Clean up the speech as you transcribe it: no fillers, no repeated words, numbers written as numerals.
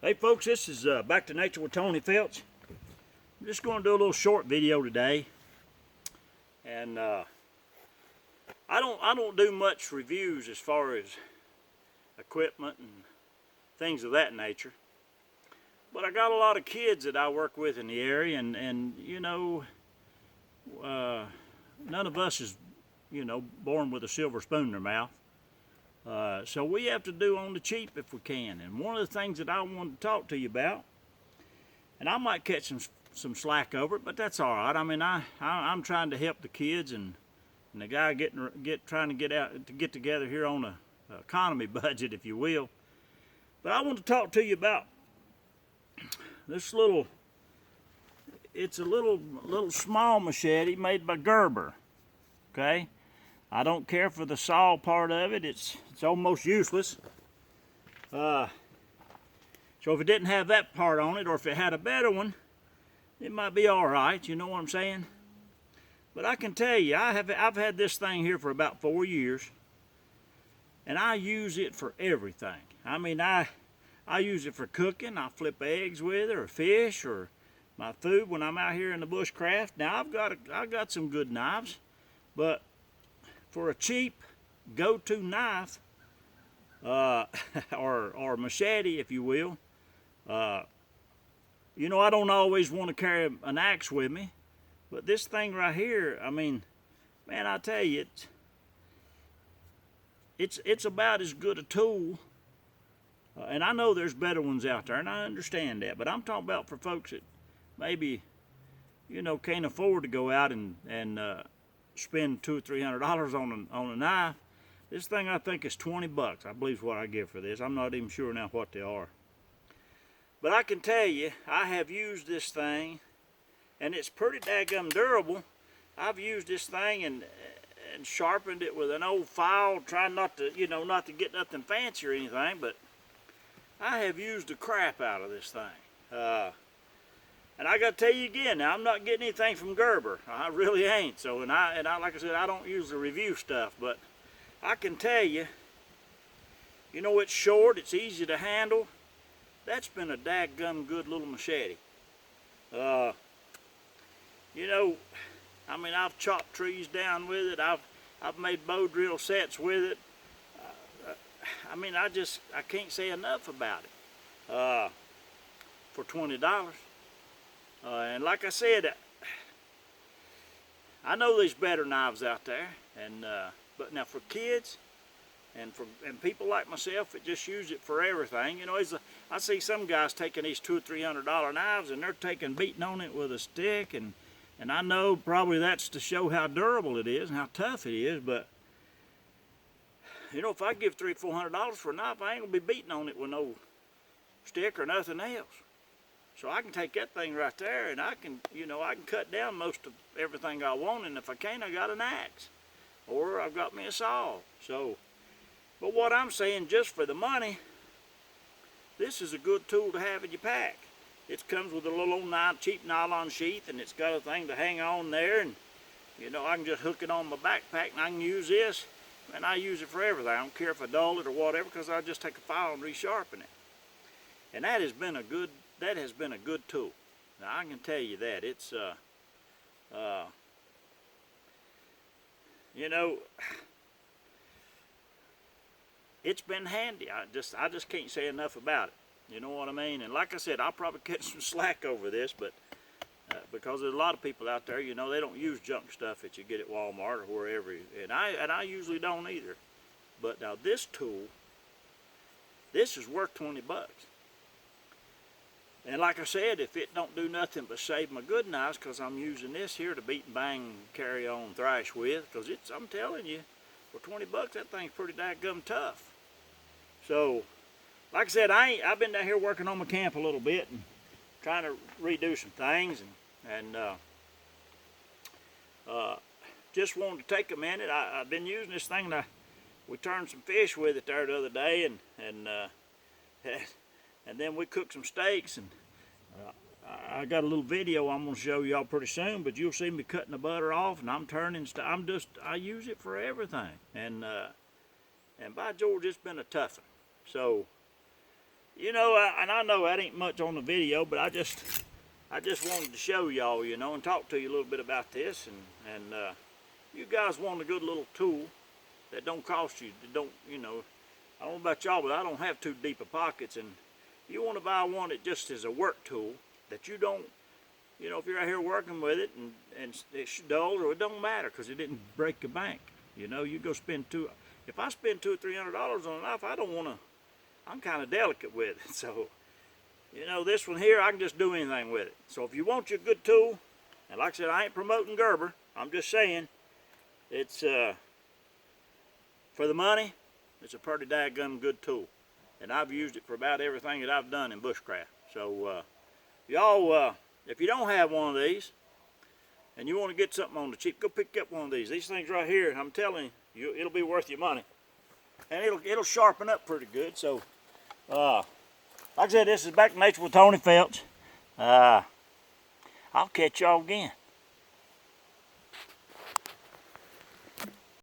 Hey folks, this is Back to Nature with Tony Felch. I'm just going to do a little short video today, and I don't do much reviews as far as equipment and things of that nature. But I got a lot of kids that I work with in the area, and you know, none of us is born with a silver spoon in their mouth. So we have to do on the cheap if we can. And one of the things that I wanted to talk to you about, and I might catch some slack over it, but that's all right. I mean, I'm trying to help the kids and the guy trying to get together here on a economy budget, if you will. But I want to talk to you about this little. It's a little small machete made by Gerber. Okay. I don't care for the saw part of it. It's almost useless. So if it didn't have that part on it, or if it had a better one, it might be all right. You know what I'm saying? But I can tell you, I've had this thing here for about 4 years, and I use it for everything. I mean, I use it for cooking. I flip eggs with it, or fish, or my food when I'm out here in the bushcraft. Now I've got some good knives, but for a cheap go-to knife, or machete, if you will, I don't always want to carry an axe with me, but this thing right here, I mean, man, I tell you, it's about as good a tool, and I know there's better ones out there, and I understand that, but I'm talking about for folks that maybe, can't afford to go out and spend $200 or $300 on a knife. This thing I think is 20 bucks. I believe is what I give for this. I'm not even sure now what they are. But I can tell you, I have used this thing, and it's pretty daggum durable. I've used this thing and sharpened it with an old file, trying not to get nothing fancy or anything, but I have used the crap out of this thing. And I got to tell you again, now I'm not getting anything from Gerber. I really ain't. So, and I like I said, I don't use the review stuff, but I can tell you, it's short, it's easy to handle. That's been a dadgum good little machete. I mean, I've chopped trees down with it. I've made bow drill sets with it. I mean, I can't say enough about it. For $20. And like I said, I know there's better knives out there, but now for kids and people like myself that just use it for everything, I see some guys taking these $200 or $300 knives and they're beating on it with a stick, and I know probably that's to show how durable it is and how tough it is, but if I give $300 or $400 for a knife, I ain't gonna be beating on it with no stick or nothing else. So I can take that thing right there, and I can cut down most of everything I want, and if I can't, I got an axe, or I've got me a saw. So, but what I'm saying, just for the money, this is a good tool to have in your pack. It comes with a little old cheap nylon sheath, and it's got a thing to hang on there, and I can just hook it on my backpack, and I can use this, and I use it for everything. I don't care if I dull it or whatever, because I just take a file and resharpen it. And that has been a good tool. Now I can tell you that it's it's been handy. I just can't say enough about it. You know what I mean? And like I said, I'll probably catch some slack over this, but because there's a lot of people out there, they don't use junk stuff that you get at Walmart or wherever, and I usually don't either. But now this tool, this is worth 20 bucks. And like I said, if it don't do nothing but save my good knives, because I'm using this here to beat and bang, carry on, thrash with, because I'm telling you, for 20 bucks, that thing's pretty daggum tough. So, like I said, I've been down here working on my camp a little bit and trying to redo some things, and just wanted to take a minute. I've been using this thing, and we turned some fish with it there the other day, and then we cooked some steaks, and I got a little video I'm going to show y'all pretty soon, but you'll see me cutting the butter off, and I use it for everything, and by George, it's been a tough one. So You know, and I know that ain't much on the video, but I just wanted to show y'all, you know, and talk to you a little bit about this. And you guys want a good little tool that don't cost you, that don't, you know, I don't know about y'all, but I don't have too deep of pockets. And you want to buy one that just is a work tool that you don't, you know, if you're out here working with it and it's dull, or it don't matter because it didn't break the bank. You know, you go spend if I spend $200 or $300 on a knife, I don't want to, I'm kind of delicate with it. So, you know, this one here, I can just do anything with it. So if you want your good tool, and like I said, I ain't promoting Gerber, I'm just saying, it's, for the money, it's a pretty daggum good tool. And I've used it for about everything that I've done in bushcraft. So, y'all, if you don't have one of these, and you want to get something on the cheap, go pick up one of these. These things right here, I'm telling you, it'll be worth your money. And it'll sharpen up pretty good. So, like I said, this is Back to Nature with Tony Phelps. I'll catch y'all again.